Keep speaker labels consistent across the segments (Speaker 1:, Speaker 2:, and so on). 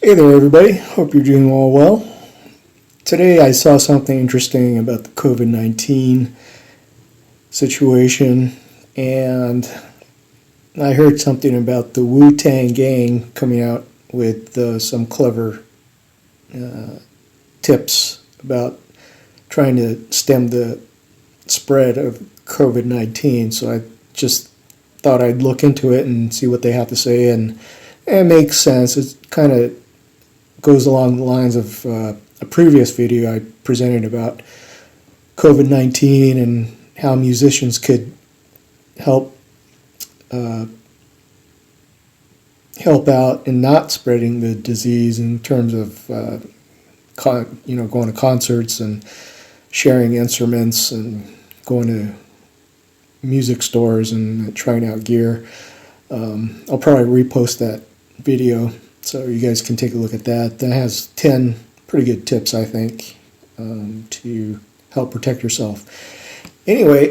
Speaker 1: Hey there everybody, hope you're doing all well. Today I saw something interesting about the COVID-19 situation, and I heard something about the WU-TANG gang coming out with some clever tips about trying to stem the spread of COVID-19. So I just thought I'd look into it and see what they have to say, and it makes sense. It kind of goes along the lines of a previous video I presented about COVID-19 and how musicians could help out in not spreading the disease in terms of going to concerts and sharing instruments and going to music stores and trying out gear. I'll probably repost that video so you guys can take a look at that. That has 10 pretty good tips, I think, to help protect yourself. Anyway,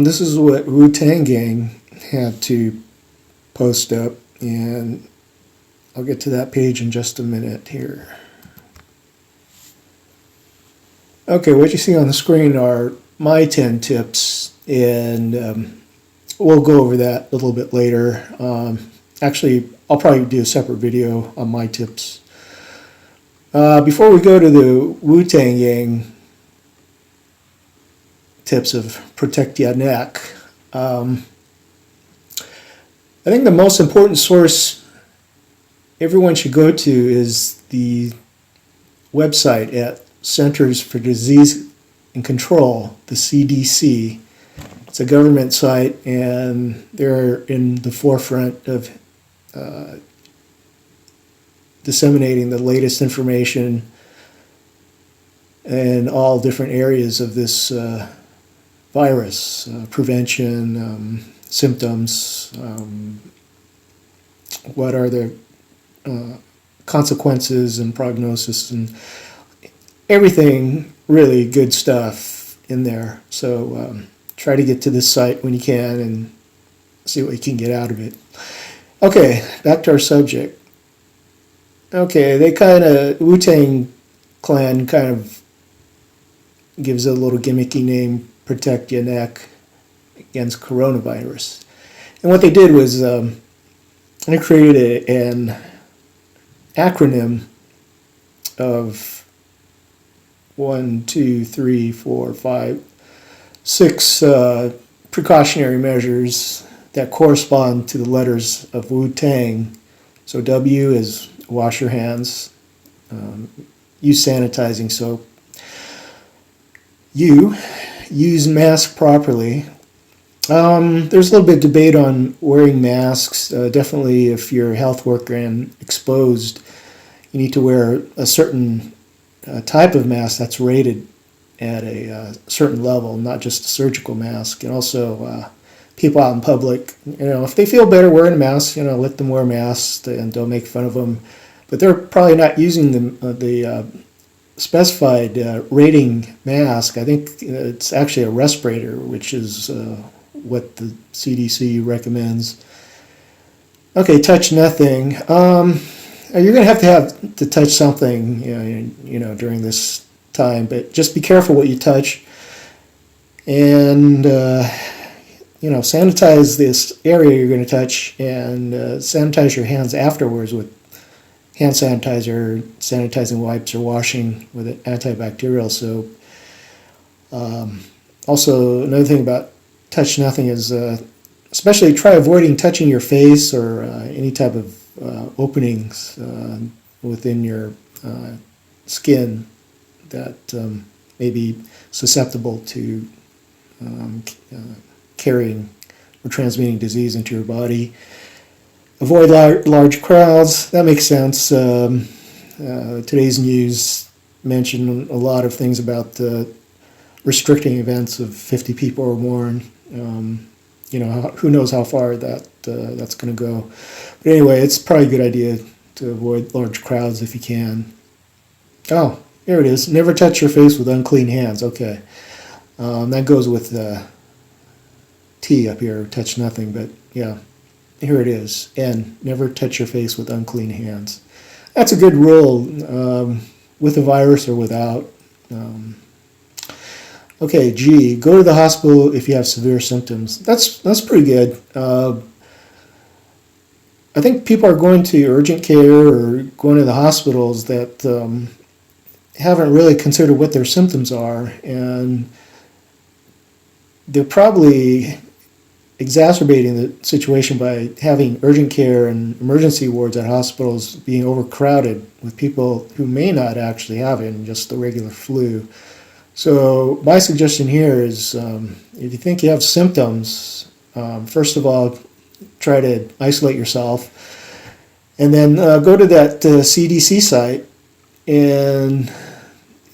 Speaker 1: this is what Wu-Tang Gang had to post up, and I'll get to that page in just a minute here. Okay, what you see on the screen are my 10 tips, and we'll go over that a little bit later. Actually, I'll probably do a separate video on my tips. Before we go to the Wu-Tang Gang tips of protect your neck, I think the most important source everyone should go to is the website at Centers for Disease and Control, the CDC. It's a government site, and they're in the forefront of disseminating the latest information in all different areas of this virus, prevention, symptoms, what are the consequences and prognosis, and everything, really good stuff in there. So try to get to this site when you can and see what you can get out of it. Okay, back to our subject. Okay, Wu-Tang Clan kind of gives a little gimmicky name, protect your neck against coronavirus. And what they did was they created an acronym of 6 precautionary measures that correspond to the letters of Wu-Tang. So W is wash your hands, use sanitizing soap. U, use mask properly. There's a little bit of debate on wearing masks. Definitely if you're a health worker and exposed, you need to wear a certain type of mask that's rated at a certain level, not just a surgical mask. And also people out in public, if they feel better wearing a mask, let them wear masks and don't make fun of them. But they're probably not using the specified rating mask. I think it's actually a respirator, which is what the CDC recommends. Okay, touch nothing. You're going to have to touch something, during this time, but just be careful what you touch, and sanitize this area you're going to touch, and sanitize your hands afterwards with hand sanitizer, sanitizing wipes, or washing with an antibacterial soap. Also, another thing about touch nothing is especially try avoiding touching your face or any type of openings within your skin that may be susceptible to carrying or transmitting disease into your body. Avoid large crowds. That makes sense. Today's news mentioned a lot of things about restricting events of 50 people or more. And, who knows how far that's going to go. But anyway, it's probably a good idea to avoid large crowds if you can. Oh, there it is. Never touch your face with unclean hands. Okay. That goes with T up here, touch nothing. But yeah, here it is. N, never touch your face with unclean hands. that's a good rule, with a virus or without. Okay, G, go to the hospital if you have severe symptoms. That's pretty good. I think people are going to urgent care or going to the hospitals that haven't really considered what their symptoms are, and they're probably exacerbating the situation by having urgent care and emergency wards at hospitals being overcrowded with people who may not actually have it and just the regular flu. So my suggestion here is, if you think you have symptoms, first of all, try to isolate yourself, and then go to that CDC site, and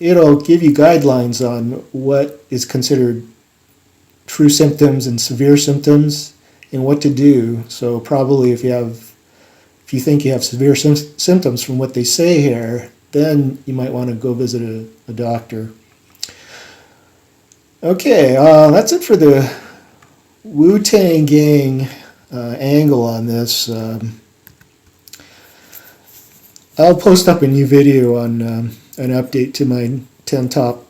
Speaker 1: it'll give you guidelines on what is considered true symptoms and severe symptoms and what to do. So probably if you think you have severe symptoms from what they say here, then you might want to go visit a doctor. Okay, that's it for the Wu-Tang Gang angle on this. I'll post up a new video on an update to my 10 top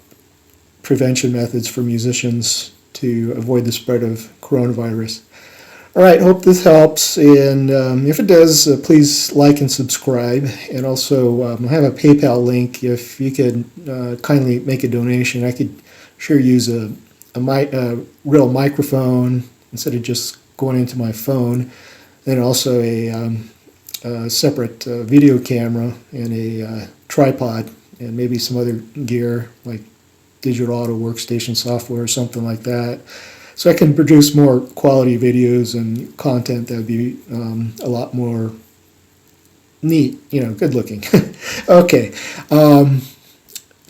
Speaker 1: prevention methods for musicians to avoid the spread of coronavirus. All right, hope this helps, and if it does, please like and subscribe. And also, I have a PayPal link. If you could kindly make a donation, I could sure use a real microphone instead of just going into my phone, and also a separate video camera and a tripod, and maybe some other gear like digital audio workstation software or something like that, so I can produce more quality videos and content that would be a lot more neat, good looking. Okay,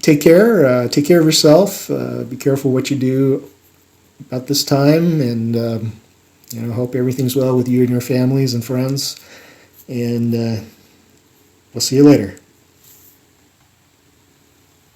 Speaker 1: take care of yourself, be careful what you do about this time, and hope everything's well with you and your families and friends, and we'll see you later.